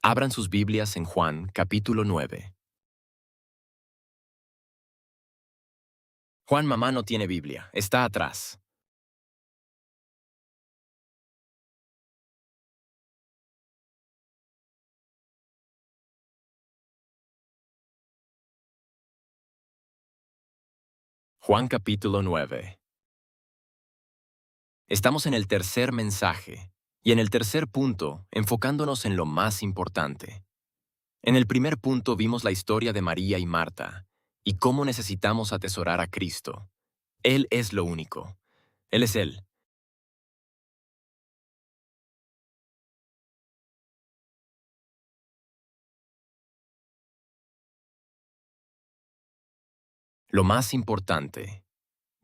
Abran sus Biblias en Juan, capítulo 9. Juan, mamá no tiene Biblia, está atrás. Juan, capítulo 9. Estamos en el tercer mensaje, y en el tercer punto, enfocándonos en lo más importante. En el primer punto vimos la historia de María y Marta, y cómo necesitamos atesorar a Cristo. Él es lo único. Él es Él. Lo más importante.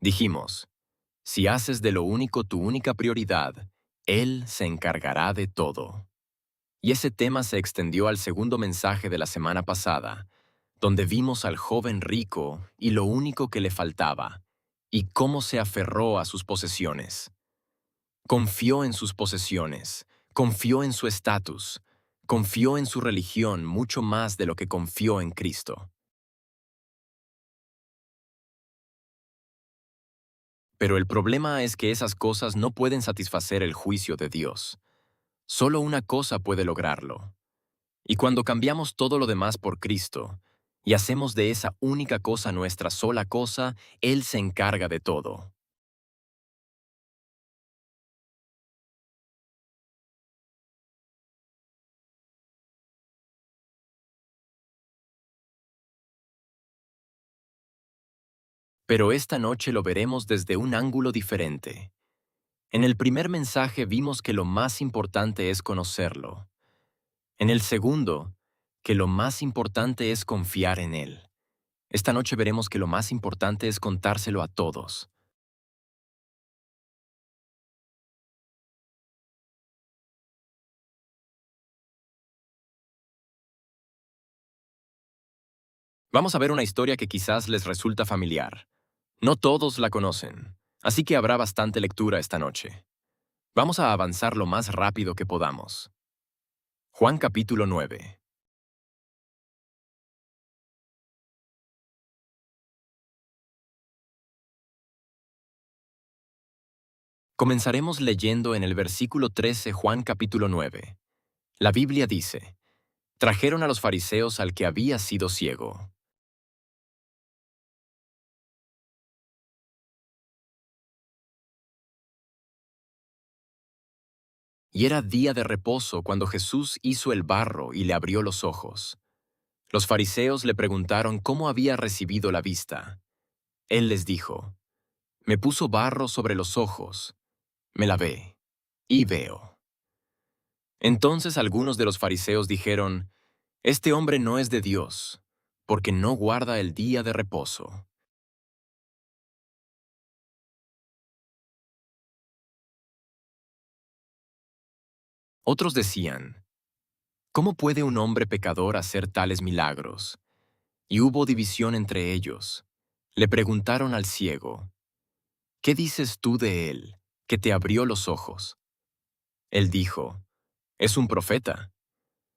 Dijimos, si haces de lo único tu única prioridad, Él se encargará de todo. Y ese tema se extendió al segundo mensaje de la semana pasada, donde vimos al joven rico y lo único que le faltaba, y cómo se aferró a sus posesiones. Confió en sus posesiones, confió en su estatus, confió en su religión mucho más de lo que confió en Cristo. Pero el problema es que esas cosas no pueden satisfacer el juicio de Dios. Solo una cosa puede lograrlo. Y cuando cambiamos todo lo demás por Cristo y hacemos de esa única cosa nuestra sola cosa, Él se encarga de todo. Pero esta noche lo veremos desde un ángulo diferente. En el primer mensaje vimos que lo más importante es conocerlo. En el segundo, que lo más importante es confiar en Él. Esta noche veremos que lo más importante es contárselo a todos. Vamos a ver una historia que quizás les resulta familiar. No todos la conocen, así que habrá bastante lectura esta noche. Vamos a avanzar lo más rápido que podamos. Juan capítulo 9. Comenzaremos leyendo en el versículo 13 Juan capítulo 9. La Biblia dice, trajeron a los fariseos al que había sido ciego. Y era día de reposo cuando Jesús hizo el barro y le abrió los ojos. Los fariseos le preguntaron cómo había recibido la vista. Él les dijo, me puso barro sobre los ojos, me lavé, y veo. Entonces algunos de los fariseos dijeron, este hombre no es de Dios, porque no guarda el día de reposo. Otros decían, ¿cómo puede un hombre pecador hacer tales milagros? Y hubo división entre ellos. Le preguntaron al ciego, ¿qué dices tú de él, que te abrió los ojos? Él dijo, es un profeta.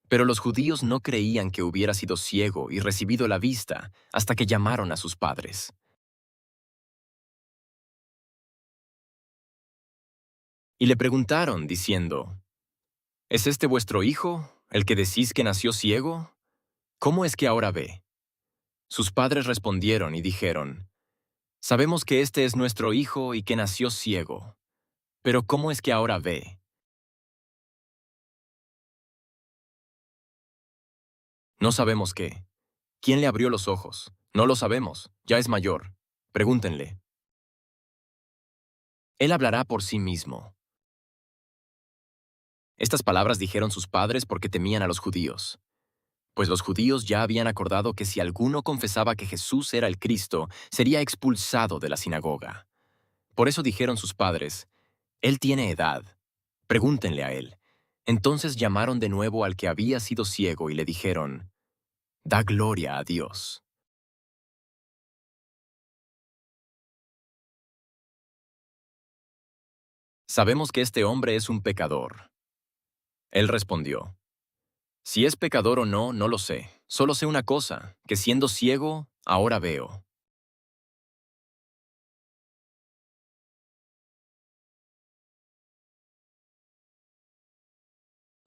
Pero los judíos no creían que hubiera sido ciego y recibido la vista hasta que llamaron a sus padres. Y le preguntaron, diciendo, ¿es este vuestro hijo, el que decís que nació ciego? ¿Cómo es que ahora ve? Sus padres respondieron y dijeron, sabemos que este es nuestro hijo y que nació ciego, pero ¿cómo es que ahora ve? No sabemos qué. ¿Quién le abrió los ojos? No lo sabemos, ya es mayor. Pregúntenle. Él hablará por sí mismo. Estas palabras dijeron sus padres porque temían a los judíos, pues los judíos ya habían acordado que si alguno confesaba que Jesús era el Cristo, sería expulsado de la sinagoga. Por eso dijeron sus padres, Él tiene edad, pregúntenle a él. Entonces llamaron de nuevo al que había sido ciego y le dijeron, da gloria a Dios. Sabemos que este hombre es un pecador. Él respondió, Si es pecador o no, no lo sé. Solo sé una cosa, que siendo ciego, ahora veo.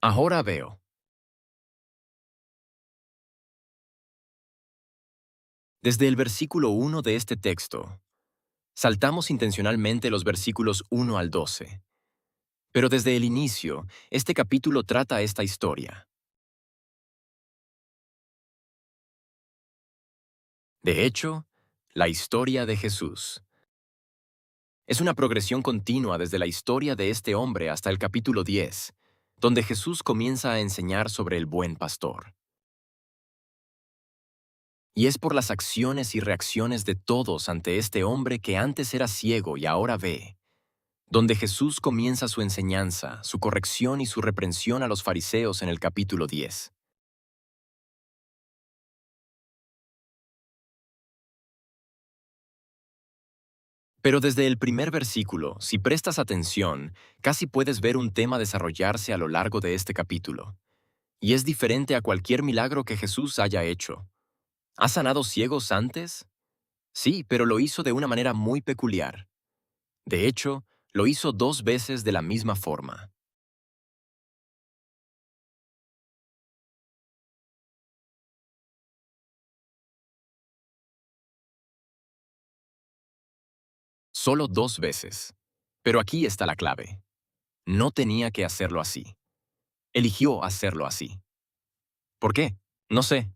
Ahora veo. Desde el versículo 1 de este texto, saltamos intencionalmente los versículos 1 al 12. Pero desde el inicio, este capítulo trata esta historia. De hecho, la historia de Jesús. Es una progresión continua desde la historia de este hombre hasta el capítulo 10, donde Jesús comienza a enseñar sobre el buen pastor. Y es por las acciones y reacciones de todos ante este hombre que antes era ciego y ahora ve, donde Jesús comienza su enseñanza, su corrección y su reprensión a los fariseos en el capítulo 10. Pero desde el primer versículo, si prestas atención, casi puedes ver un tema desarrollarse a lo largo de este capítulo. Y es diferente a cualquier milagro que Jesús haya hecho. ¿Ha sanado ciegos antes? Sí, pero lo hizo de una manera muy peculiar. De hecho, lo hizo dos veces de la misma forma. Solo dos veces. Pero aquí está la clave. No tenía que hacerlo así. Eligió hacerlo así. ¿Por qué? No sé.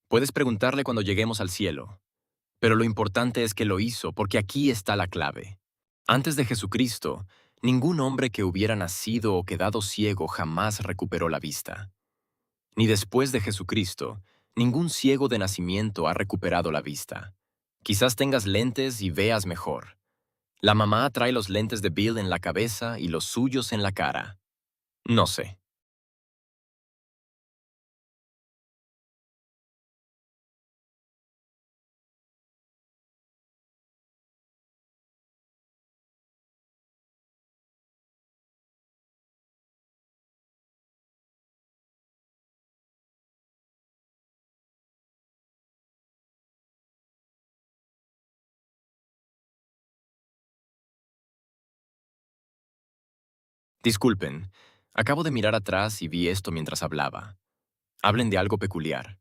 Puedes preguntarle cuando lleguemos al cielo. Pero lo importante es que lo hizo porque aquí está la clave. Antes de Jesucristo, ningún hombre que hubiera nacido o quedado ciego jamás recuperó la vista. Ni después de Jesucristo, ningún ciego de nacimiento ha recuperado la vista. Quizás tengas lentes y veas mejor. La mamá trae los lentes de Bill en la cabeza y los suyos en la cara. No sé. Disculpen, acabo de mirar atrás y vi esto mientras hablaba. Hablen de algo peculiar.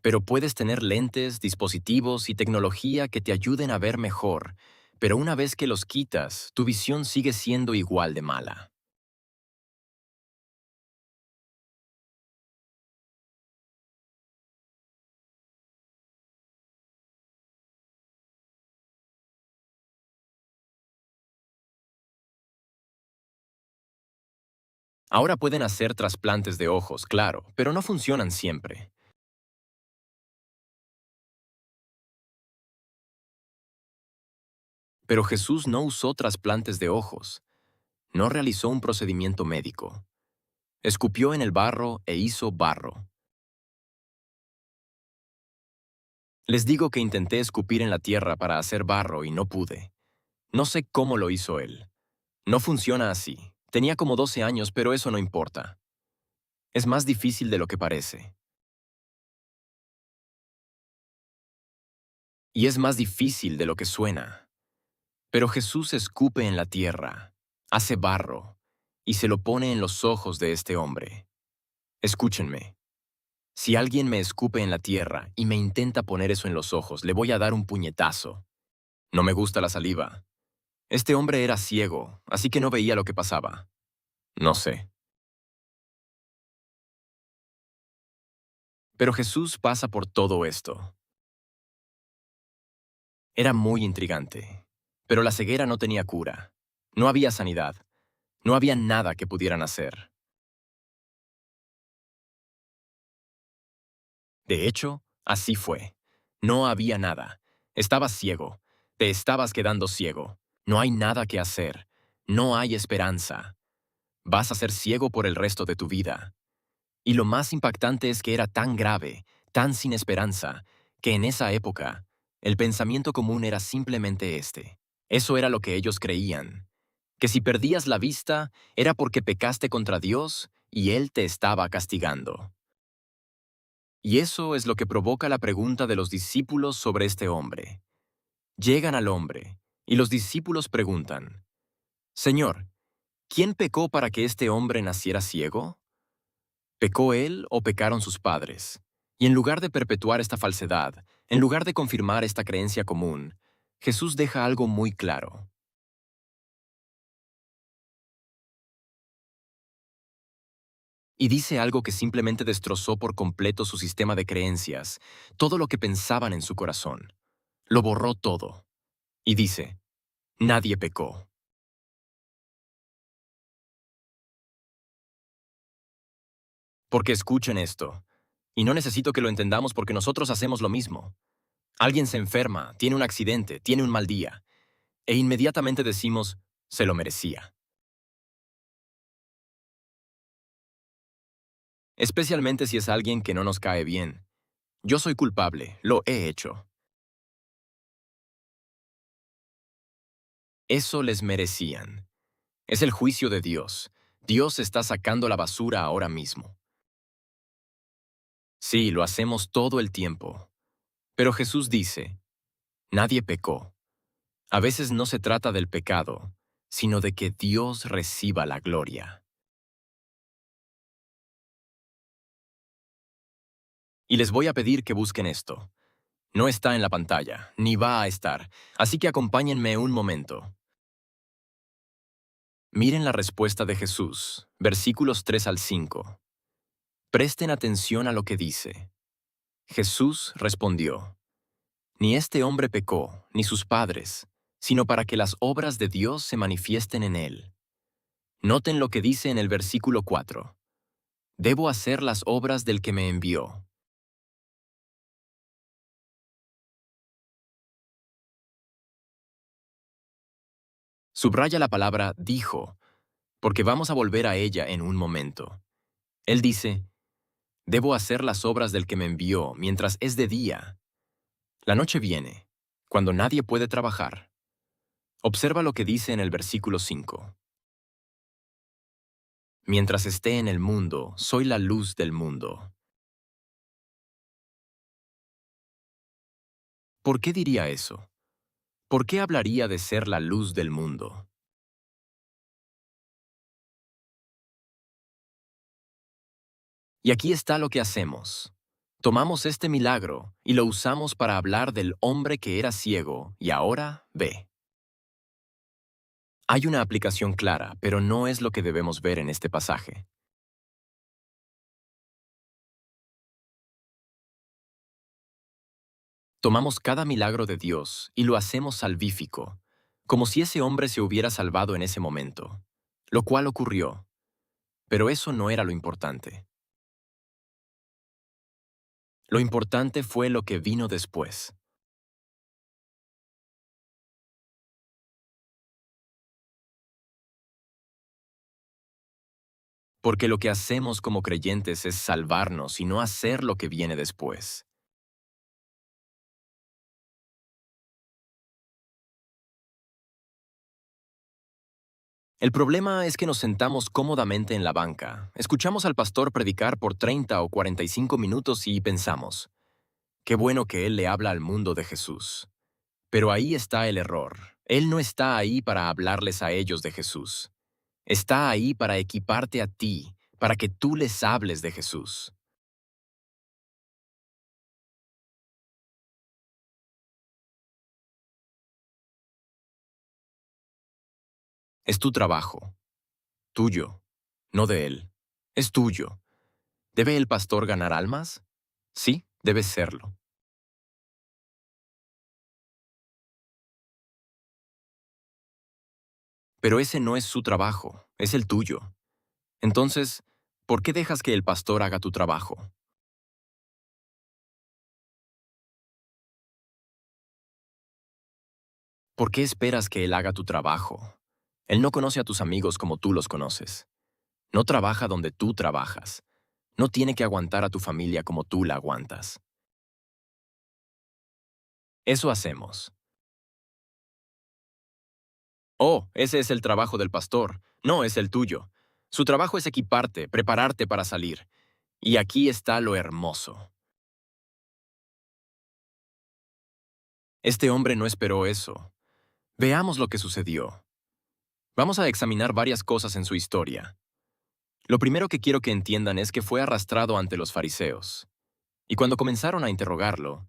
Pero puedes tener lentes, dispositivos y tecnología que te ayuden a ver mejor, pero una vez que los quitas, tu visión sigue siendo igual de mala. Ahora pueden hacer trasplantes de ojos, claro, pero no funcionan siempre. Pero Jesús no usó trasplantes de ojos, no realizó un procedimiento médico. Escupió en el barro e hizo barro. Les digo que intenté escupir en la tierra para hacer barro y no pude. No sé cómo lo hizo él. No funciona así. Tenía como 12 años, pero eso no importa. Es más difícil de lo que parece. Y es más difícil de lo que suena. Pero Jesús escupe en la tierra, hace barro, y se lo pone en los ojos de este hombre. Escúchenme. Si alguien me escupe en la tierra y me intenta poner eso en los ojos, le voy a dar un puñetazo. No me gusta la saliva. Este hombre era ciego, así que no veía lo que pasaba. No sé. Pero Jesús pasa por todo esto. Era muy intrigante. Pero la ceguera no tenía cura. No había sanidad. No había nada que pudieran hacer. De hecho, así fue. No había nada. Estabas ciego. Te estabas quedando ciego. No hay nada que hacer. No hay esperanza. Vas a ser ciego por el resto de tu vida. Y lo más impactante es que era tan grave, tan sin esperanza, que en esa época, el pensamiento común era simplemente este. Eso era lo que ellos creían, que si perdías la vista era porque pecaste contra Dios y Él te estaba castigando. Y eso es lo que provoca la pregunta de los discípulos sobre este hombre. Llegan al hombre, y los discípulos preguntan, Señor, ¿quién pecó para que este hombre naciera ciego? ¿Pecó él o pecaron sus padres? Y en lugar de perpetuar esta falsedad, en lugar de confirmar esta creencia común, Jesús deja algo muy claro. Y dice algo que simplemente destrozó por completo su sistema de creencias, todo lo que pensaban en su corazón. Lo borró todo. Y dice, nadie pecó. Porque escuchen esto. Y no necesito que lo entendamos porque nosotros hacemos lo mismo. Alguien se enferma, tiene un accidente, tiene un mal día. E inmediatamente decimos, se lo merecía. Especialmente si es alguien que no nos cae bien. Yo soy culpable, lo he hecho. Eso les merecían. Es el juicio de Dios. Dios está sacando la basura ahora mismo. Sí, lo hacemos todo el tiempo. Pero Jesús dice, nadie pecó. A veces no se trata del pecado, sino de que Dios reciba la gloria. Y les voy a pedir que busquen esto. No está en la pantalla, ni va a estar, así que acompáñenme un momento. Miren la respuesta de Jesús, versículos 3 al 5. Presten atención a lo que dice. Jesús respondió, Ni este hombre pecó, ni sus padres, sino para que las obras de Dios se manifiesten en él. Noten lo que dice en el versículo 4. Debo hacer las obras del que me envió. Subraya la palabra dijo, porque vamos a volver a ella en un momento. Él dice, debo hacer las obras del que me envió mientras es de día. La noche viene, cuando nadie puede trabajar. Observa lo que dice en el versículo 5. Mientras esté en el mundo, soy la luz del mundo. ¿Por qué diría eso? ¿Por qué hablaría de ser la luz del mundo? Y aquí está lo que hacemos. Tomamos este milagro y lo usamos para hablar del hombre que era ciego y ahora ve. Hay una aplicación clara, pero no es lo que debemos ver en este pasaje. Tomamos cada milagro de Dios y lo hacemos salvífico, como si ese hombre se hubiera salvado en ese momento, lo cual ocurrió, pero eso no era lo importante. Lo importante fue lo que vino después. Porque lo que hacemos como creyentes es salvarnos y no hacer lo que viene después. El problema es que nos sentamos cómodamente en la banca, escuchamos al pastor predicar por 30 o 45 minutos y pensamos, qué bueno que él le habla al mundo de Jesús. Pero ahí está el error. Él no está ahí para hablarles a ellos de Jesús. Está ahí para equiparte a ti, para que tú les hables de Jesús. Es tu trabajo, tuyo, no de él. Es tuyo. ¿Debe el pastor ganar almas? Sí, debe serlo. Pero ese no es su trabajo, es el tuyo. Entonces, ¿por qué dejas que el pastor haga tu trabajo? ¿Por qué esperas que él haga tu trabajo? Él no conoce a tus amigos como tú los conoces. No trabaja donde tú trabajas. No tiene que aguantar a tu familia como tú la aguantas. Eso hacemos. Oh, ese es el trabajo del pastor, no es el tuyo. Su trabajo es equiparte, prepararte para salir. Y aquí está lo hermoso. Este hombre no esperó eso. Veamos lo que sucedió. Vamos a examinar varias cosas en su historia. Lo primero que quiero que entiendan es que fue arrastrado ante los fariseos. Y cuando comenzaron a interrogarlo,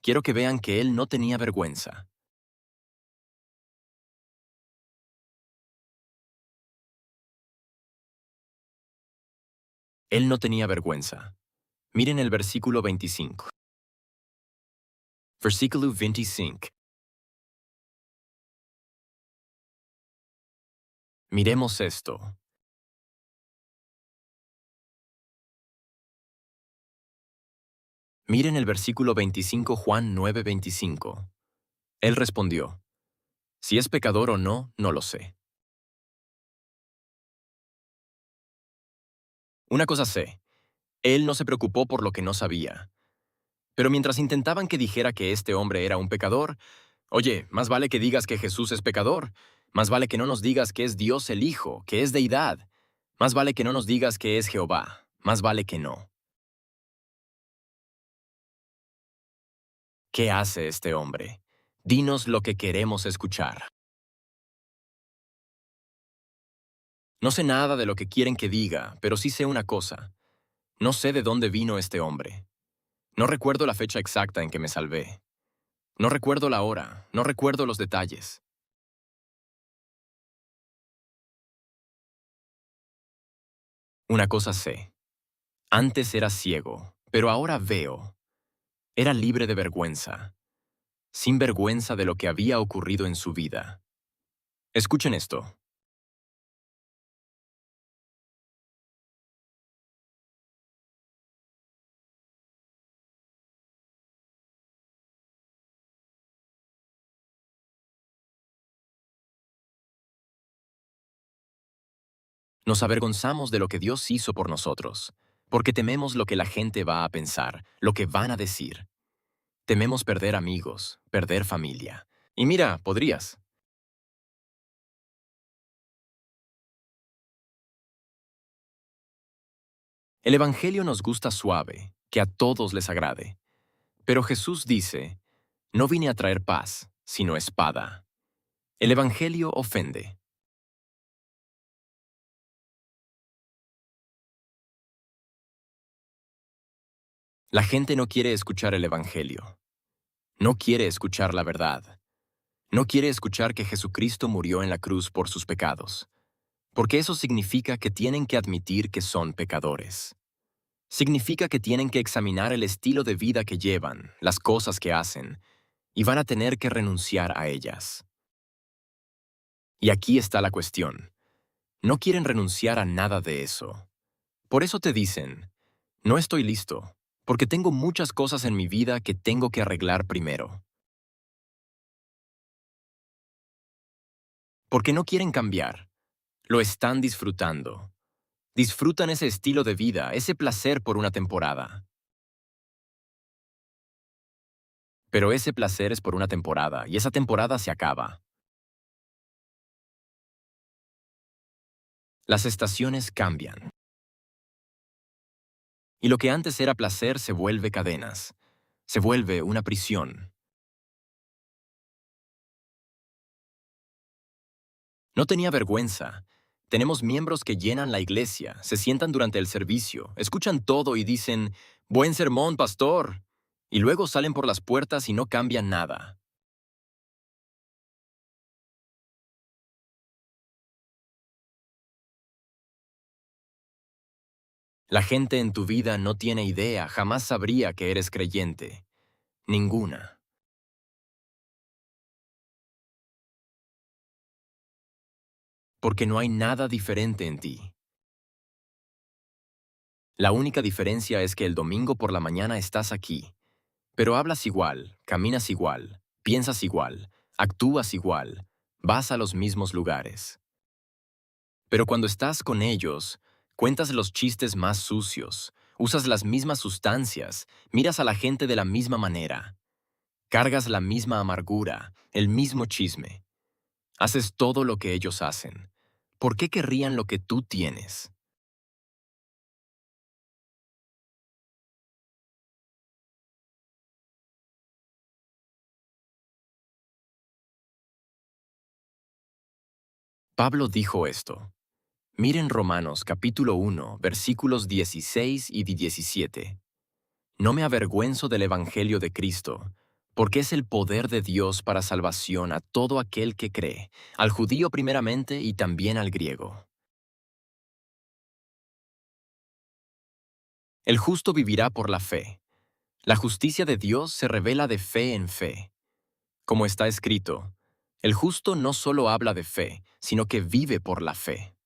quiero que vean que él no tenía vergüenza. Él no tenía vergüenza. Miren el versículo 25. Versículo 25. Miremos esto. Miren el versículo 25, Juan 9:25. Él respondió, si es pecador o no, no lo sé. Una cosa sé, él no se preocupó por lo que no sabía. Pero mientras intentaban que dijera que este hombre era un pecador, oye, más vale que digas que Jesús es pecador. Más vale que no nos digas que es Dios el Hijo, que es deidad. Más vale que no nos digas que es Jehová. Más vale que no. ¿Qué hace este hombre? Dinos lo que queremos escuchar. No sé nada de lo que quieren que diga, pero sí sé una cosa. No sé de dónde vino este hombre. No recuerdo la fecha exacta en que me salvé. No recuerdo la hora, no recuerdo los detalles. Una cosa sé. Antes era ciego, pero ahora veo. Era libre de vergüenza, sin vergüenza de lo que había ocurrido en su vida. Escuchen esto. Nos avergonzamos de lo que Dios hizo por nosotros, porque tememos lo que la gente va a pensar, lo que van a decir. Tememos perder amigos, perder familia. Y mira, podrías. El Evangelio nos gusta suave, que a todos les agrade. Pero Jesús dice, no vine a traer paz, sino espada. El Evangelio ofende. La gente no quiere escuchar el Evangelio. No quiere escuchar la verdad. No quiere escuchar que Jesucristo murió en la cruz por sus pecados. Porque eso significa que tienen que admitir que son pecadores. Significa que tienen que examinar el estilo de vida que llevan, las cosas que hacen, y van a tener que renunciar a ellas. Y aquí está la cuestión. No quieren renunciar a nada de eso. Por eso te dicen, no estoy listo, porque tengo muchas cosas en mi vida que tengo que arreglar primero. Porque no quieren cambiar. Lo están disfrutando. Disfrutan ese estilo de vida, ese placer por una temporada. Pero ese placer es por una temporada, y esa temporada se acaba. Las estaciones cambian. Y lo que antes era placer se vuelve cadenas. Se vuelve una prisión. No tenía vergüenza. Tenemos miembros que llenan la iglesia, se sientan durante el servicio, escuchan todo y dicen, buen sermón, pastor. Y luego salen por las puertas y no cambian nada. La gente en tu vida no tiene idea, jamás sabría que eres creyente. Ninguna. Porque no hay nada diferente en ti. La única diferencia es que el domingo por la mañana estás aquí, pero hablas igual, caminas igual, piensas igual, actúas igual, vas a los mismos lugares. Pero cuando estás con ellos, cuentas los chistes más sucios, usas las mismas sustancias, miras a la gente de la misma manera. Cargas la misma amargura, el mismo chisme. Haces todo lo que ellos hacen. ¿Por qué querrían lo que tú tienes? Pablo dijo esto. Miren Romanos capítulo 1, versículos 16 y 17. No me avergüenzo del Evangelio de Cristo, porque es el poder de Dios para salvación a todo aquel que cree, al judío primeramente y también al griego. El justo vivirá por la fe. La justicia de Dios se revela de fe en fe. Como está escrito, el justo no solo habla de fe, sino que vive por la fe.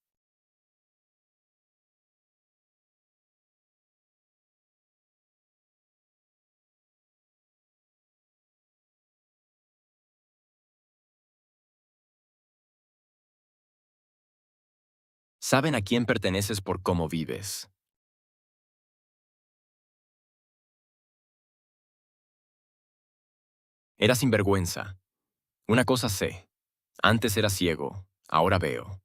Saben a quién perteneces por cómo vives. Era sinvergüenza. Una cosa sé. Antes era ciego, ahora veo.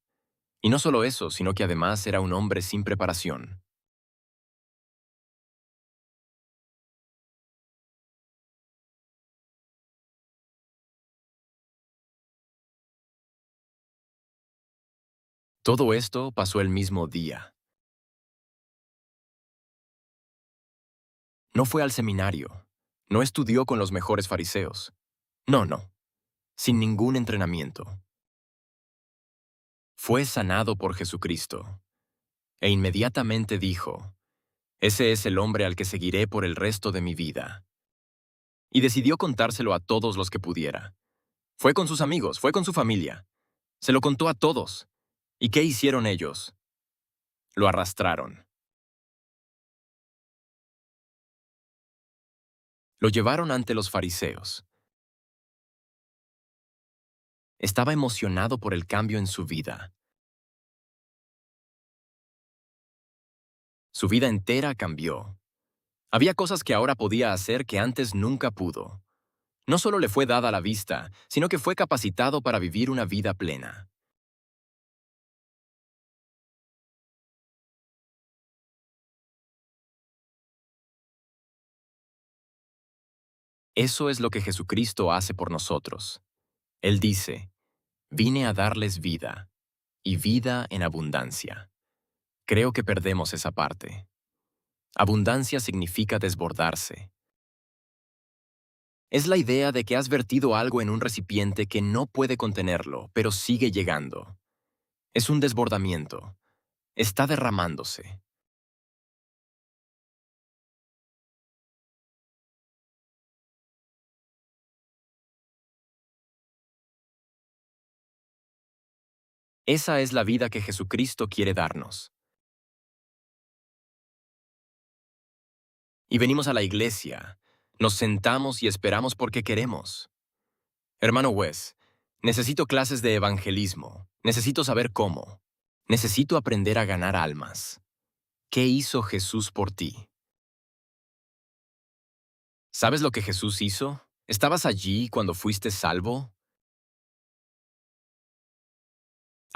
Y no solo eso, sino que además era un hombre sin preparación. Todo esto pasó el mismo día. No fue al seminario. No estudió con los mejores fariseos. No, no. Sin ningún entrenamiento. Fue sanado por Jesucristo. E inmediatamente dijo, ese es el hombre al que seguiré por el resto de mi vida. Y decidió contárselo a todos los que pudiera. Fue con sus amigos, fue con su familia. Se lo contó a todos. ¿Y qué hicieron ellos? Lo arrastraron. Lo llevaron ante los fariseos. Estaba emocionado por el cambio en su vida. Su vida entera cambió. Había cosas que ahora podía hacer que antes nunca pudo. No solo le fue dada la vista, sino que fue capacitado para vivir una vida plena. Eso es lo que Jesucristo hace por nosotros. Él dice, vine a darles vida, y vida en abundancia. Creo que perdemos esa parte. Abundancia significa desbordarse. Es la idea de que has vertido algo en un recipiente que no puede contenerlo, pero sigue llegando. Es un desbordamiento. Está derramándose. Esa es la vida que Jesucristo quiere darnos. Y venimos a la iglesia, nos sentamos y esperamos porque queremos. Hermano Wes, necesito clases de evangelismo. Necesito saber cómo. Necesito aprender a ganar almas. ¿Qué hizo Jesús por ti? ¿Sabes lo que Jesús hizo? ¿Estabas allí cuando fuiste salvo?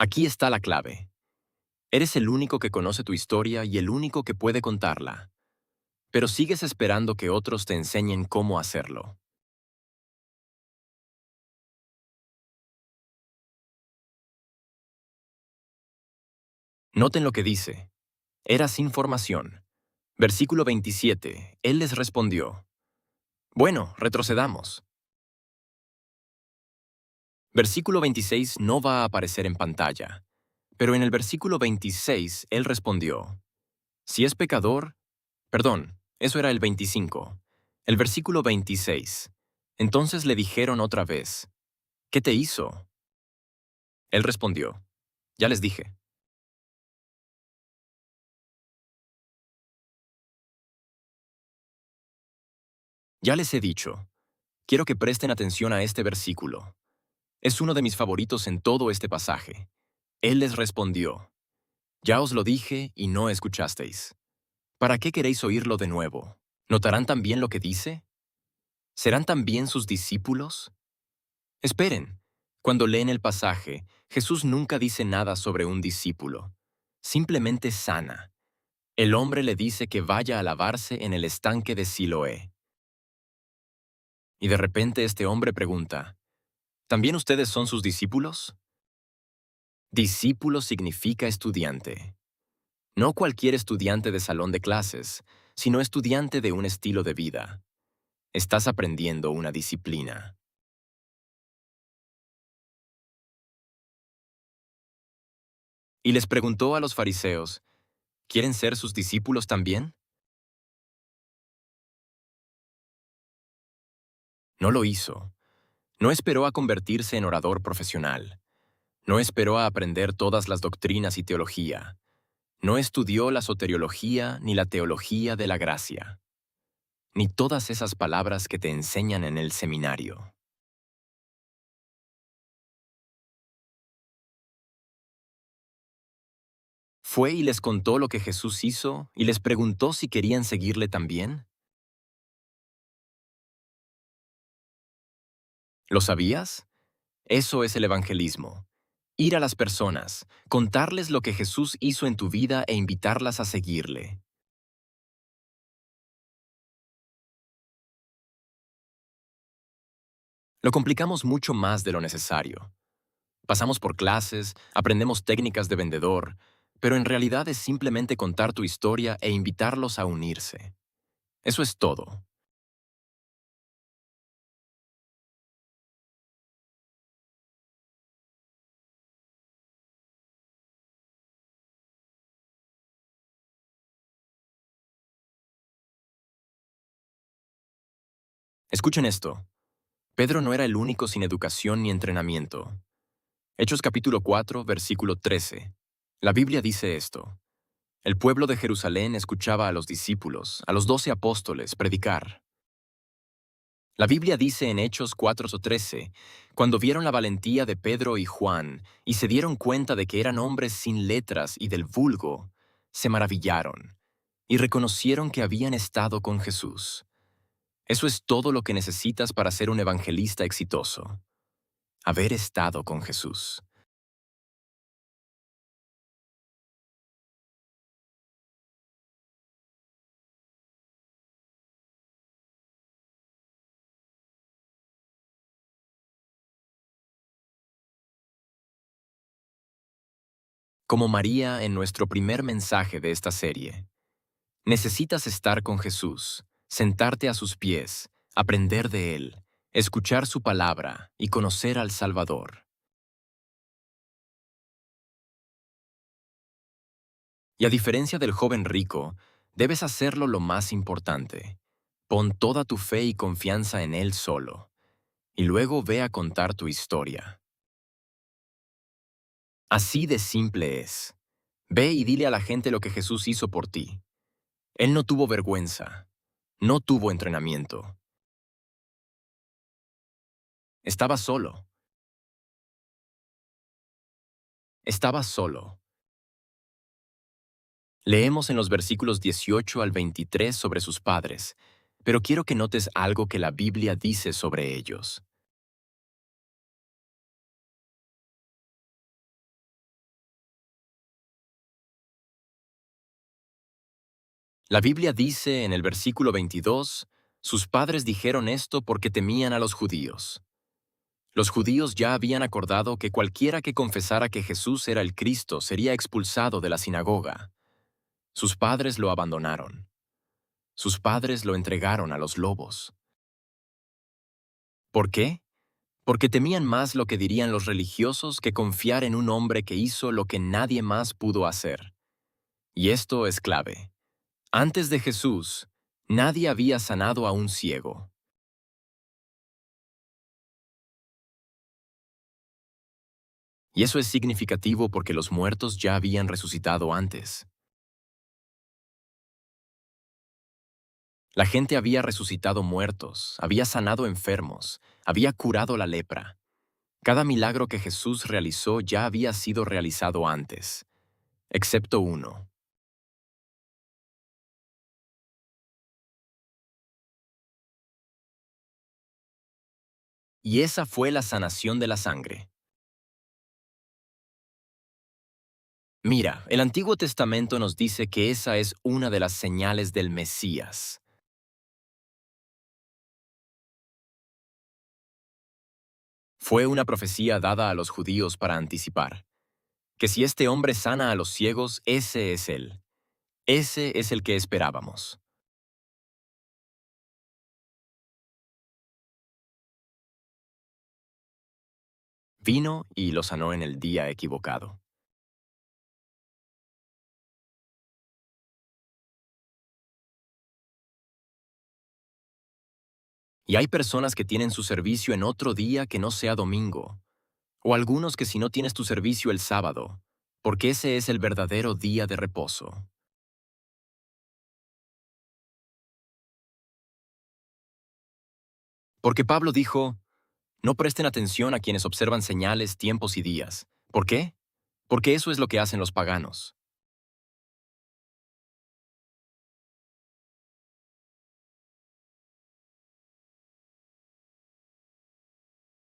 Aquí está la clave. Eres el único que conoce tu historia y el único que puede contarla. Pero sigues esperando que otros te enseñen cómo hacerlo. Noten lo que dice. Era sin formación. Versículo 27. Él les respondió. Bueno, retrocedamos. Versículo 26 no va a aparecer en pantalla. Pero en el versículo 26, él respondió. Si es pecador, perdón, eso era el 25. El versículo 26. Entonces le dijeron otra vez, ¿qué te hizo? Él respondió, ya les dije. Ya les he dicho. Quiero que presten atención a este versículo. Es uno de mis favoritos en todo este pasaje. Él les respondió, ya os lo dije y no escuchasteis. ¿Para qué queréis oírlo de nuevo? ¿Notarán también lo que dice? ¿Serán también sus discípulos? Esperen. Cuando leen el pasaje, Jesús nunca dice nada sobre un discípulo. Simplemente sana. El hombre le dice que vaya a lavarse en el estanque de Siloé. Y de repente este hombre pregunta, ¿también ustedes son sus discípulos? Discípulo significa estudiante. No cualquier estudiante de salón de clases, sino estudiante de un estilo de vida. Estás aprendiendo una disciplina. Y les preguntó a los fariseos, ¿quieren ser sus discípulos también? No lo hizo. No esperó a convertirse en orador profesional. No esperó a aprender todas las doctrinas y teología. No estudió la soteriología ni la teología de la gracia, ni todas esas palabras que te enseñan en el seminario. Fue y les contó lo que Jesús hizo y les preguntó si querían seguirle también. ¿Lo sabías? Eso es el evangelismo. Ir a las personas, contarles lo que Jesús hizo en tu vida e invitarlas a seguirle. Lo complicamos mucho más de lo necesario. Pasamos por clases, aprendemos técnicas de vendedor, pero en realidad es simplemente contar tu historia e invitarlos a unirse. Eso es todo. Escuchen esto. Pedro no era el único sin educación ni entrenamiento. Hechos capítulo 4, versículo 13. La Biblia dice esto. El pueblo de Jerusalén escuchaba a los discípulos, a los 12 apóstoles, predicar. La Biblia dice en Hechos 4:13, cuando vieron la valentía de Pedro y Juan y se dieron cuenta de que eran hombres sin letras y del vulgo, se maravillaron y reconocieron que habían estado con Jesús. Eso es todo lo que necesitas para ser un evangelista exitoso. Haber estado con Jesús. Como María en nuestro primer mensaje de esta serie. Necesitas estar con Jesús, sentarte a sus pies, aprender de Él, escuchar su palabra y conocer al Salvador. Y a diferencia del joven rico, debes hacerlo lo más importante. Pon toda tu fe y confianza en Él solo, y luego ve a contar tu historia. Así de simple es. Ve y dile a la gente lo que Jesús hizo por ti. Él no tuvo vergüenza, no tuvo entrenamiento. Estaba solo, estaba solo. Leemos en los versículos 18 al 23 sobre sus padres, pero quiero que notes algo que la Biblia dice sobre ellos. La Biblia dice en el versículo 22, sus padres dijeron esto porque temían a los judíos. Los judíos ya habían acordado que cualquiera que confesara que Jesús era el Cristo sería expulsado de la sinagoga. Sus padres lo abandonaron. Sus padres lo entregaron a los lobos. ¿Por qué? Porque temían más lo que dirían los religiosos que confiar en un hombre que hizo lo que nadie más pudo hacer. Y esto es clave. Antes de Jesús, nadie había sanado a un ciego. Y eso es significativo porque los muertos ya habían resucitado antes. La gente había resucitado muertos, había sanado enfermos, había curado la lepra. Cada milagro que Jesús realizó ya había sido realizado antes, excepto uno. Y esa fue la sanación de la sangre. Mira, el Antiguo Testamento nos dice que esa es una de las señales del Mesías. Fue una profecía dada a los judíos para anticipar que si este hombre sana a los ciegos, ese es él. Ese es el que esperábamos. Vino y lo sanó en el día equivocado. Y hay personas que tienen su servicio en otro día que no sea domingo, o algunos que si no tienes tu servicio el sábado, porque ese es el verdadero día de reposo. Porque Pablo dijo, no presten atención a quienes observan señales, tiempos y días. ¿Por qué? Porque eso es lo que hacen los paganos.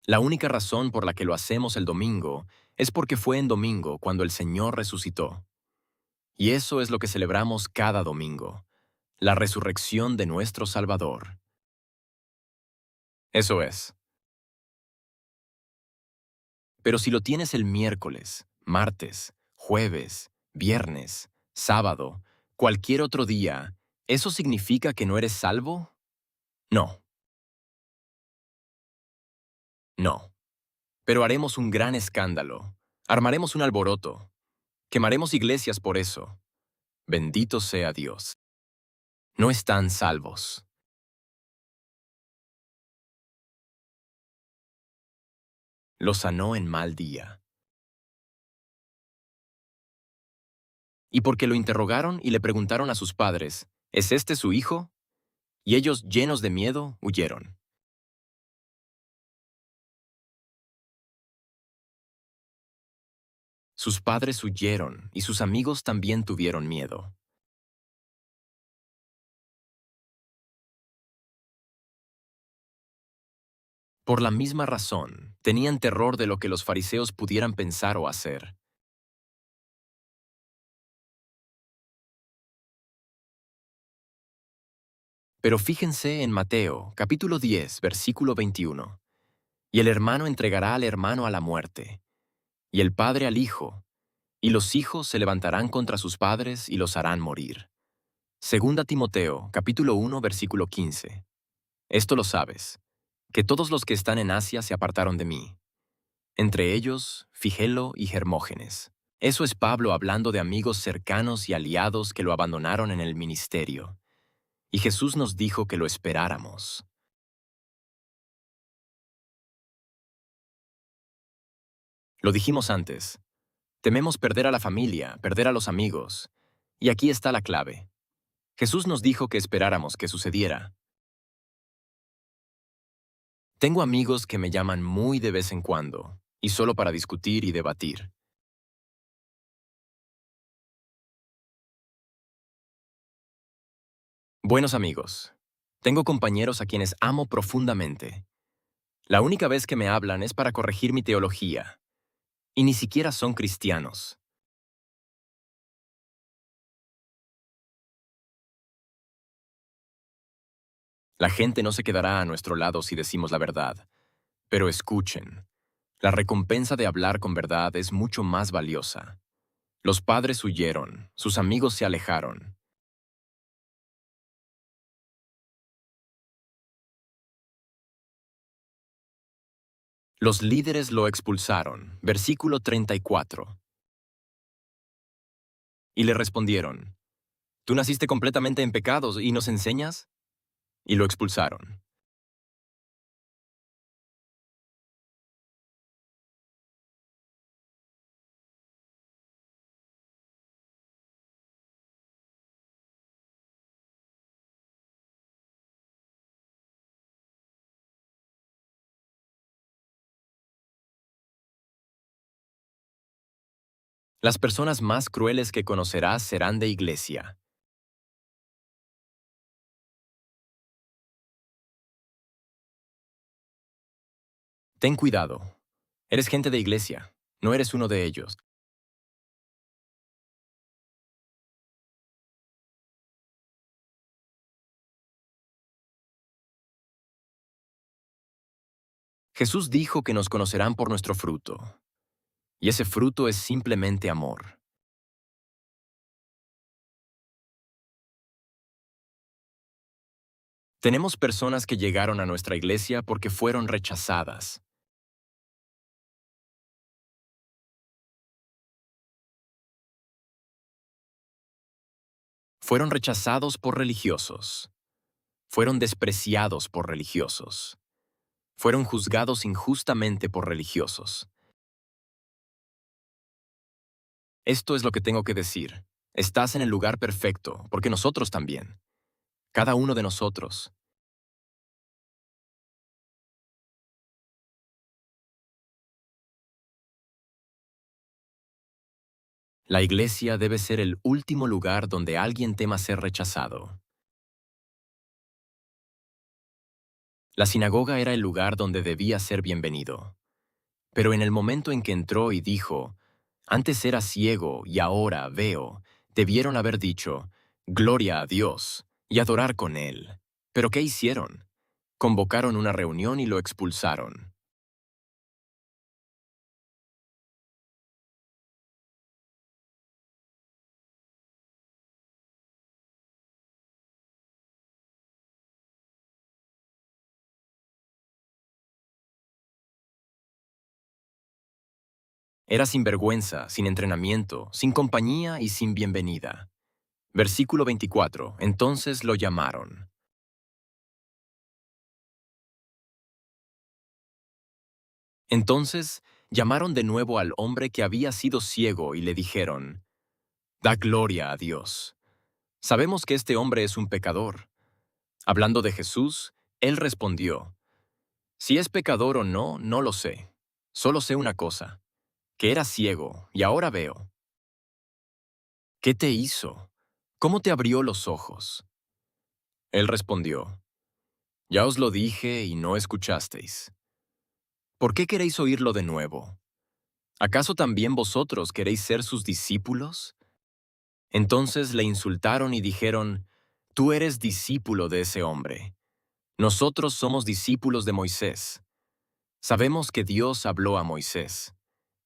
La única razón por la que lo hacemos el domingo es porque fue en domingo cuando el Señor resucitó. Y eso es lo que celebramos cada domingo, la resurrección de nuestro Salvador. Eso es. Pero si lo tienes el miércoles, martes, jueves, viernes, sábado, cualquier otro día, ¿eso significa que no eres salvo? No, no. Pero haremos un gran escándalo. Armaremos un alboroto. Quemaremos iglesias por eso. Bendito sea Dios. No están salvos. Lo sanó en mal día. Y porque lo interrogaron y le preguntaron a sus padres, ¿es este su hijo? Y ellos, llenos de miedo, huyeron. Sus padres huyeron y sus amigos también tuvieron miedo. Por la misma razón, tenían terror de lo que los fariseos pudieran pensar o hacer. Pero fíjense en Mateo, capítulo 10, versículo 21. Y el hermano entregará al hermano a la muerte, y el padre al hijo, y los hijos se levantarán contra sus padres y los harán morir. Segunda Timoteo, capítulo 1, versículo 15. Esto lo sabes, que todos los que están en Asia se apartaron de mí, entre ellos Figelo y Hermógenes. Eso es Pablo hablando de amigos cercanos y aliados que lo abandonaron en el ministerio. Y Jesús nos dijo que lo esperáramos. Lo dijimos antes. Tememos perder a la familia, perder a los amigos. Y aquí está la clave. Jesús nos dijo que esperáramos que sucediera. Tengo amigos que me llaman muy de vez en cuando, y solo para discutir y debatir. Buenos amigos. Tengo compañeros a quienes amo profundamente. La única vez que me hablan es para corregir mi teología, y ni siquiera son cristianos. La gente no se quedará a nuestro lado si decimos la verdad, pero escuchen. La recompensa de hablar con verdad es mucho más valiosa. Los padres huyeron, sus amigos se alejaron. Los líderes lo expulsaron. Versículo 34. Y le respondieron, ¿tú naciste completamente en pecados y nos enseñas? Y lo expulsaron. Las personas más crueles que conocerás serán de iglesia. Ten cuidado. Eres gente de iglesia, no eres uno de ellos. Jesús dijo que nos conocerán por nuestro fruto, y ese fruto es simplemente amor. Tenemos personas que llegaron a nuestra iglesia porque fueron rechazadas. Fueron rechazados por religiosos. Fueron despreciados por religiosos. Fueron juzgados injustamente por religiosos. Esto es lo que tengo que decir. Estás en el lugar perfecto, porque nosotros también. Cada uno de nosotros. La iglesia debe ser el último lugar donde alguien tema ser rechazado. La sinagoga era el lugar donde debía ser bienvenido. Pero en el momento en que entró y dijo, antes era ciego y ahora veo, debieron haber dicho, gloria a Dios, y adorar con él. ¿Pero qué hicieron? Convocaron una reunión y lo expulsaron. Era sin vergüenza, sin entrenamiento, sin compañía y sin bienvenida. Versículo 24. Entonces lo llamaron. Entonces llamaron de nuevo al hombre que había sido ciego y le dijeron, da gloria a Dios. Sabemos que este hombre es un pecador. Hablando de Jesús, él respondió, si es pecador o no, no lo sé. Solo sé una cosa, que era ciego y ahora veo. ¿Qué te hizo? ¿Cómo te abrió los ojos? Él respondió, ya os lo dije y no escuchasteis. ¿Por qué queréis oírlo de nuevo? ¿Acaso también vosotros queréis ser sus discípulos? Entonces le insultaron y dijeron, tú eres discípulo de ese hombre. Nosotros somos discípulos de Moisés. Sabemos que Dios habló a Moisés.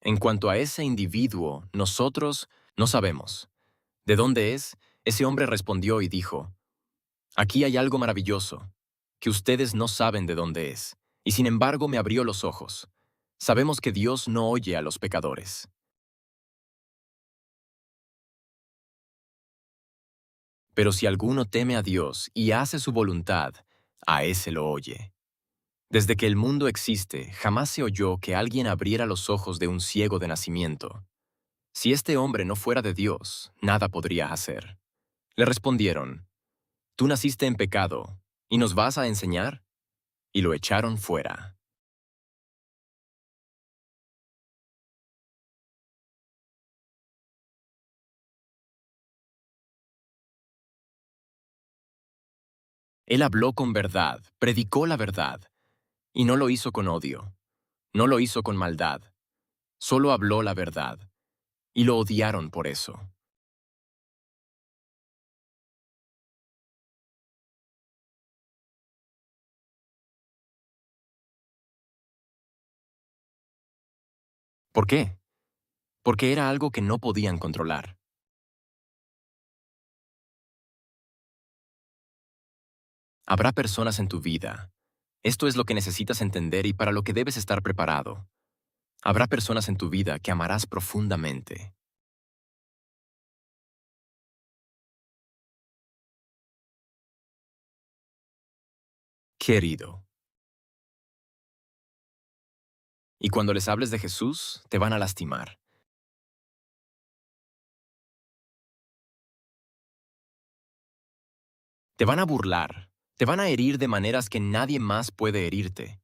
En cuanto a ese individuo, nosotros no sabemos. ¿De dónde es? Ese hombre respondió y dijo, aquí hay algo maravilloso, que ustedes no saben de dónde es, y sin embargo me abrió los ojos. Sabemos que Dios no oye a los pecadores. Pero si alguno teme a Dios y hace su voluntad, a ese lo oye. Desde que el mundo existe, jamás se oyó que alguien abriera los ojos de un ciego de nacimiento. Si este hombre no fuera de Dios, nada podría hacer. Le respondieron, tú naciste en pecado, ¿y nos vas a enseñar? Y lo echaron fuera. Él habló con verdad, predicó la verdad, y no lo hizo con odio, no lo hizo con maldad, solo habló la verdad, y lo odiaron por eso. ¿Por qué? Porque era algo que no podían controlar. Habrá personas en tu vida. Esto es lo que necesitas entender y para lo que debes estar preparado. Habrá personas en tu vida que amarás profundamente. Querido. Y cuando les hables de Jesús, te van a lastimar. Te van a burlar. Te van a herir de maneras que nadie más puede herirte.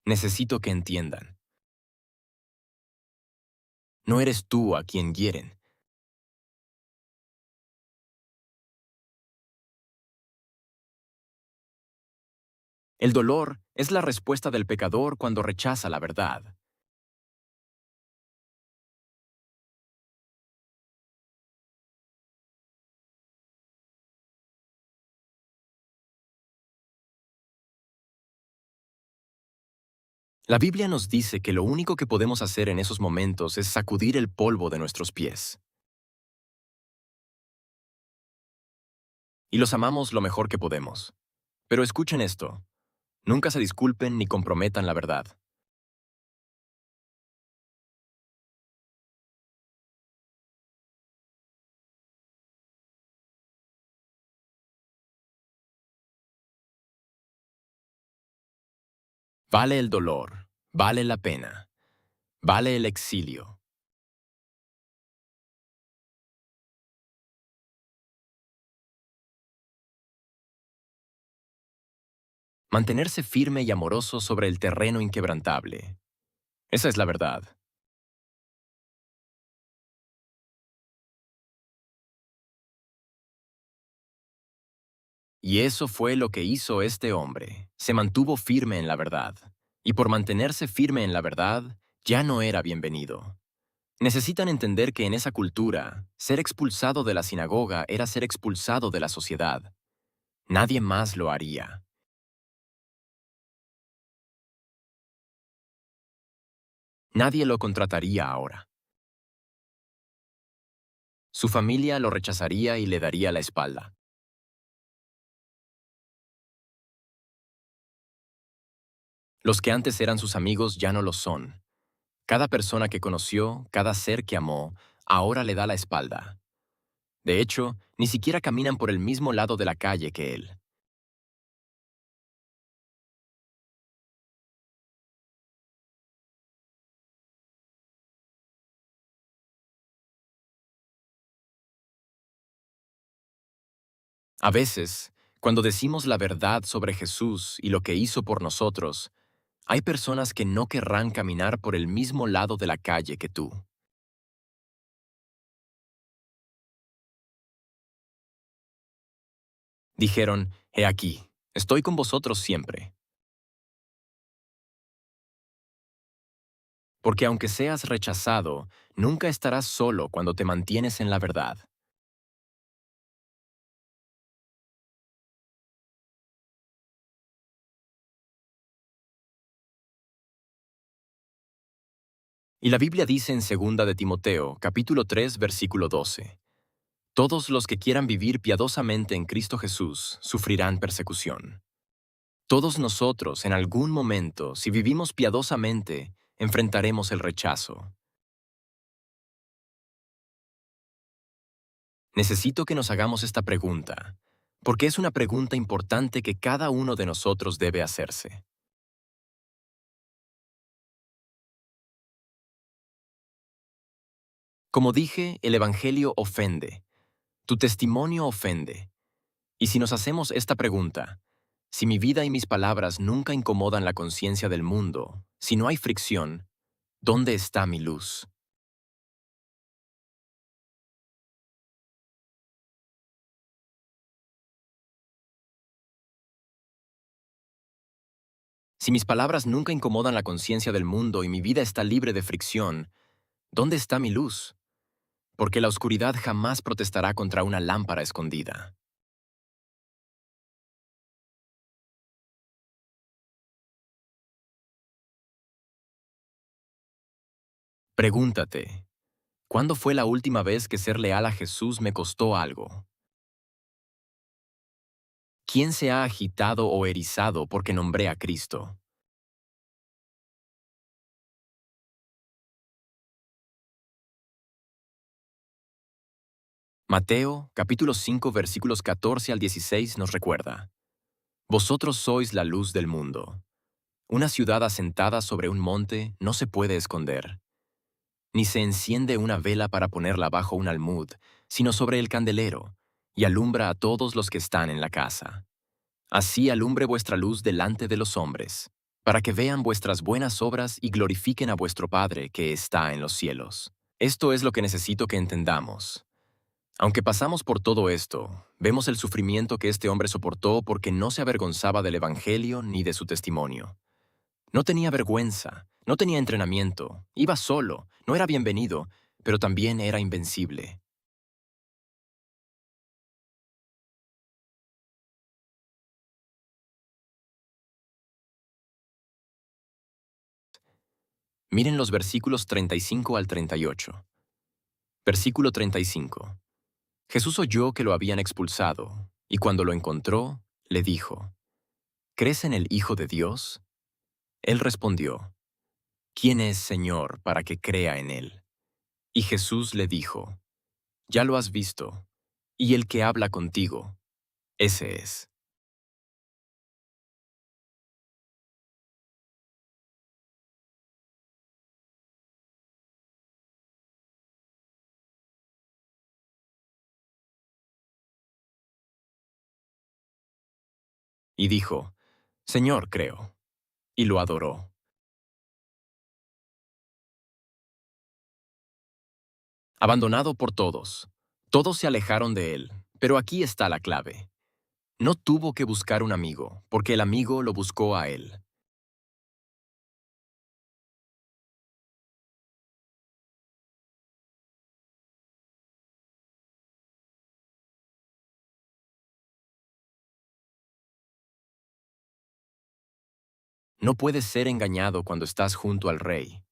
Necesito que entiendan. No eres tú a quien hieren. El dolor es la respuesta del pecador cuando rechaza la verdad. La Biblia nos dice que lo único que podemos hacer en esos momentos es sacudir el polvo de nuestros pies. Y los amamos lo mejor que podemos. Pero escuchen esto, nunca se disculpen ni comprometan la verdad. Vale el dolor, vale la pena, vale el exilio. Mantenerse firme y amoroso sobre el terreno inquebrantable. Esa es la verdad. Y eso fue lo que hizo este hombre. Se mantuvo firme en la verdad. Y por mantenerse firme en la verdad, ya no era bienvenido. Necesitan entender que en esa cultura, ser expulsado de la sinagoga era ser expulsado de la sociedad. Nadie más lo haría. Nadie lo contrataría ahora. Su familia lo rechazaría y le daría la espalda. Los que antes eran sus amigos ya no lo son. Cada persona que conoció, cada ser que amó, ahora le da la espalda. De hecho, ni siquiera caminan por el mismo lado de la calle que él. A veces, cuando decimos la verdad sobre Jesús y lo que hizo por nosotros, hay personas que no querrán caminar por el mismo lado de la calle que tú. Dijeron, he aquí, estoy con vosotros siempre. Porque aunque seas rechazado, nunca estarás solo cuando te mantienes en la verdad. Y la Biblia dice en 2 de Timoteo, capítulo 3, versículo 12, todos los que quieran vivir piadosamente en Cristo Jesús sufrirán persecución. Todos nosotros, en algún momento, si vivimos piadosamente, enfrentaremos el rechazo. Necesito que nos hagamos esta pregunta, porque es una pregunta importante que cada uno de nosotros debe hacerse. Como dije, el Evangelio ofende. Tu testimonio ofende. Y si nos hacemos esta pregunta, si mi vida y mis palabras nunca incomodan la conciencia del mundo, si no hay fricción, ¿dónde está mi luz? Si mis palabras nunca incomodan la conciencia del mundo y mi vida está libre de fricción, ¿dónde está mi luz? Porque la oscuridad jamás protestará contra una lámpara escondida. Pregúntate, ¿cuándo fue la última vez que ser leal a Jesús me costó algo? ¿Quién se ha agitado o erizado porque nombré a Cristo? Mateo, capítulo 5, versículos 14 al 16 nos recuerda, vosotros sois la luz del mundo. Una ciudad asentada sobre un monte no se puede esconder, ni se enciende una vela para ponerla bajo un almud, sino sobre el candelero, y alumbra a todos los que están en la casa. Así alumbre vuestra luz delante de los hombres, para que vean vuestras buenas obras y glorifiquen a vuestro Padre que está en los cielos. Esto es lo que necesito que entendamos. Aunque pasamos por todo esto, vemos el sufrimiento que este hombre soportó porque no se avergonzaba del Evangelio ni de su testimonio. No tenía vergüenza, no tenía entrenamiento, iba solo, no era bienvenido, pero también era invencible. Miren los versículos 35 al 38. Versículo 35. Jesús oyó que lo habían expulsado, y cuando lo encontró, le dijo, ¿crees en el Hijo de Dios? Él respondió, ¿quién es, Señor, para que crea en él? Y Jesús le dijo, ya lo has visto, y el que habla contigo, ese es. Y dijo, Señor, creo, y lo adoró. Abandonado por todos, todos se alejaron de él, pero aquí está la clave. No tuvo que buscar un amigo, porque el amigo lo buscó a él. No puedes ser engañado cuando estás junto al rey.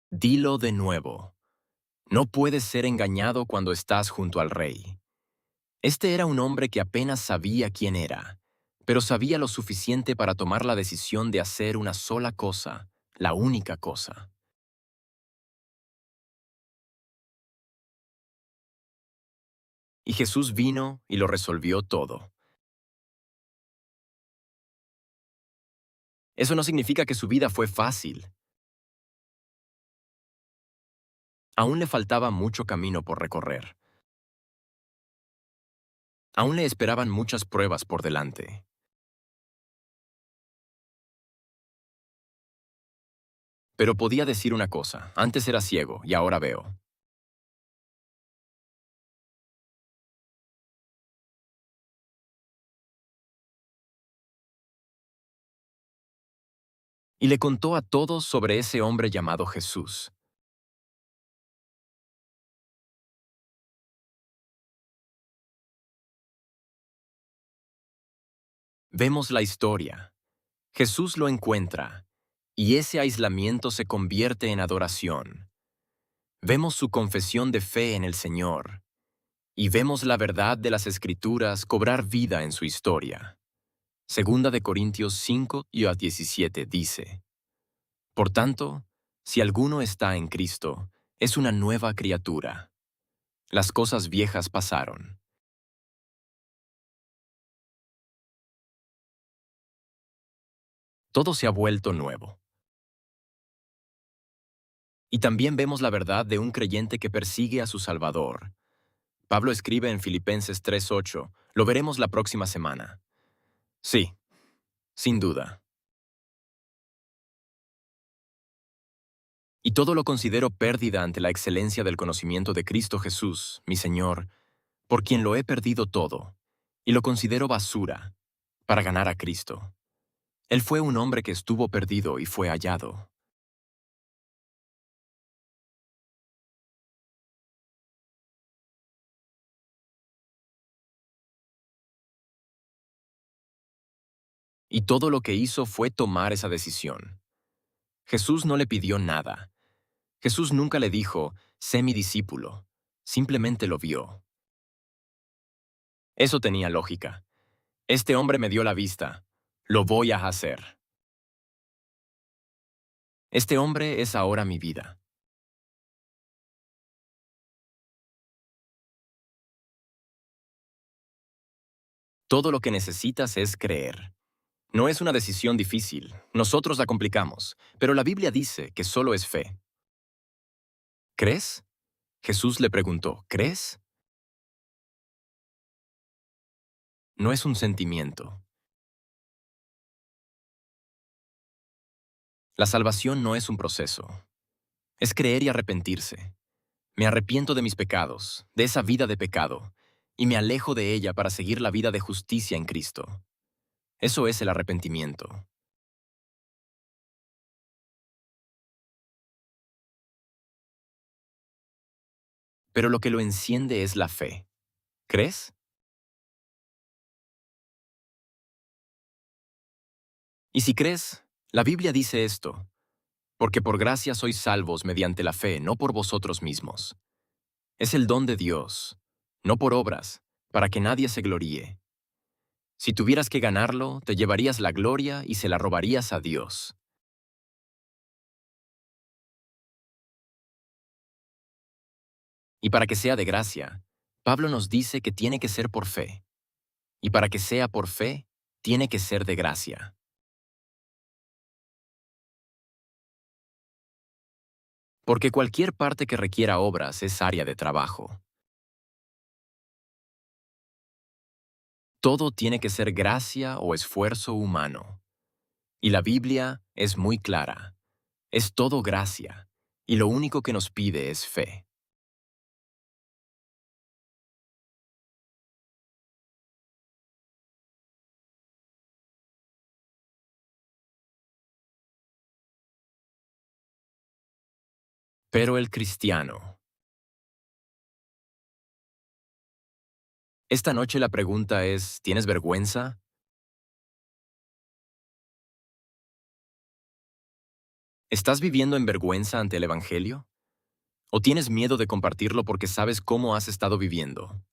Dilo de nuevo. No puedes ser engañado cuando estás junto al rey. Este era un hombre que apenas sabía quién era, pero sabía lo suficiente para tomar la decisión de hacer una sola cosa, la única cosa. Y Jesús vino y lo resolvió todo. Eso no significa que su vida fue fácil. Aún le faltaba mucho camino por recorrer. Aún le esperaban muchas pruebas por delante. Pero podía decir una cosa, antes era ciego y ahora veo. Y le contó a todos sobre ese hombre llamado Jesús. Vemos la historia. Jesús lo encuentra, y ese aislamiento se convierte en adoración. Vemos su confesión de fe en el Señor, y vemos la verdad de las Escrituras cobrar vida en su historia. Segunda de Corintios 5 y a 17 dice, Por tanto, si alguno está en Cristo, es una nueva criatura. Las cosas viejas pasaron. Todo se ha vuelto nuevo. Y también vemos la verdad de un creyente que persigue a su Salvador. Pablo escribe en Filipenses 3:8, lo veremos la próxima semana. Sí, sin duda. Y todo lo considero pérdida ante la excelencia del conocimiento de Cristo Jesús, mi Señor, por quien lo he perdido todo, y lo considero basura, para ganar a Cristo. Él fue un hombre que estuvo perdido y fue hallado. Y todo lo que hizo fue tomar esa decisión. Jesús no le pidió nada. Jesús nunca le dijo, sé mi discípulo. Simplemente lo vio. Eso tenía lógica. Este hombre me dio la vista. Lo voy a hacer. Este hombre es ahora mi vida. Todo lo que necesitas es creer. No es una decisión difícil. Nosotros la complicamos. Pero la Biblia dice que solo es fe. ¿Crees? Jesús le preguntó, ¿crees? No es un sentimiento. La salvación no es un proceso. Es creer y arrepentirse. Me arrepiento de mis pecados, de esa vida de pecado, y me alejo de ella para seguir la vida de justicia en Cristo. Eso es el arrepentimiento. Pero lo que lo enciende es la fe. ¿Crees? Y si crees, la Biblia dice esto, porque por gracia sois salvos mediante la fe, no por vosotros mismos. Es el don de Dios, no por obras, para que nadie se gloríe. Si tuvieras que ganarlo, te llevarías la gloria y se la robarías a Dios. Y para que sea de gracia, Pablo nos dice que tiene que ser por fe. Y para que sea por fe, tiene que ser de gracia. Porque cualquier parte que requiera obras es área de trabajo. Todo tiene que ser gracia o esfuerzo humano. Y la Biblia es muy clara. Es todo gracia. Y lo único que nos pide es fe. Pero el cristiano. Esta noche la pregunta es, ¿tienes vergüenza? ¿Estás viviendo en vergüenza ante el Evangelio? ¿O tienes miedo de compartirlo porque sabes cómo has estado viviendo?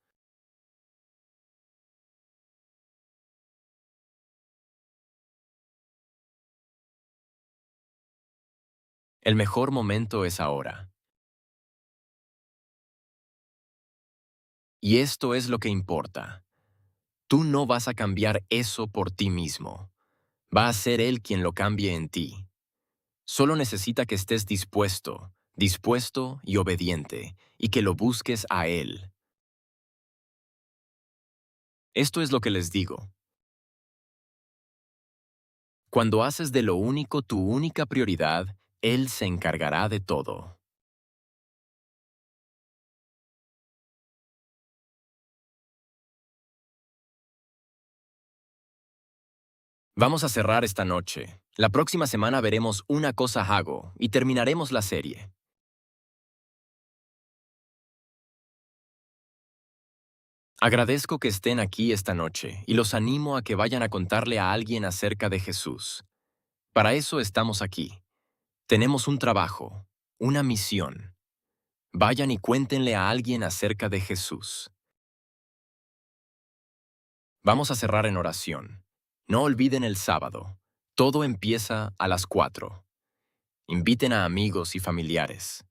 El mejor momento es ahora. Y esto es lo que importa. Tú no vas a cambiar eso por ti mismo. Va a ser Él quien lo cambie en ti. Solo necesita que estés dispuesto y obediente, y que lo busques a Él. Esto es lo que les digo. Cuando haces de lo único tu única prioridad, Él se encargará de todo. Vamos a cerrar esta noche. La próxima semana veremos Una cosa hago y terminaremos la serie. Agradezco que estén aquí esta noche y los animo a que vayan a contarle a alguien acerca de Jesús. Para eso estamos aquí. Tenemos un trabajo, una misión. Vayan y cuéntenle a alguien acerca de Jesús. Vamos a cerrar en oración. No olviden el sábado. Todo empieza a las 4. Inviten a amigos y familiares.